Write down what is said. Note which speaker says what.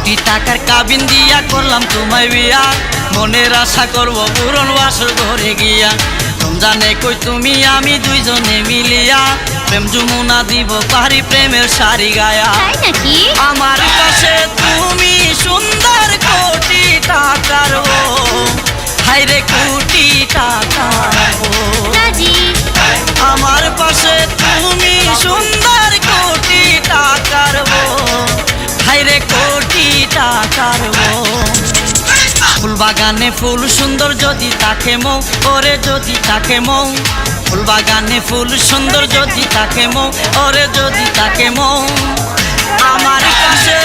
Speaker 1: কোটি টাকার কাবিন দিয়া করলাম তোমায় বিয়া, মনের আশা করবো পূরণ বাসর ঘরে গিয়া। রমজানে কই তুমি আমি দুইজনে মিলিয়া, প্রেম যমুনা দিব পারি প্রেমের শাড়ি গায়া।
Speaker 2: তাই নাকি?
Speaker 1: আমার কাছে তুমি সুন্দর কোটি টাকার বউ, হায়রে কোটি টাকার বউ।
Speaker 2: রাজি।
Speaker 1: আমার পাশে তুমি সুন্দর কোটি টাকার বউ, হায়রে কোটি টাকার বউ। ফুল বাগানে ফুল সুন্দর যদি তাকে মৌ, ওরে যদি তাকে মৌ। ফুল বাগানে ফুল সুন্দর যদি তাকে মৌ, ওরে যদি তাকে মৌ। আমার কাছে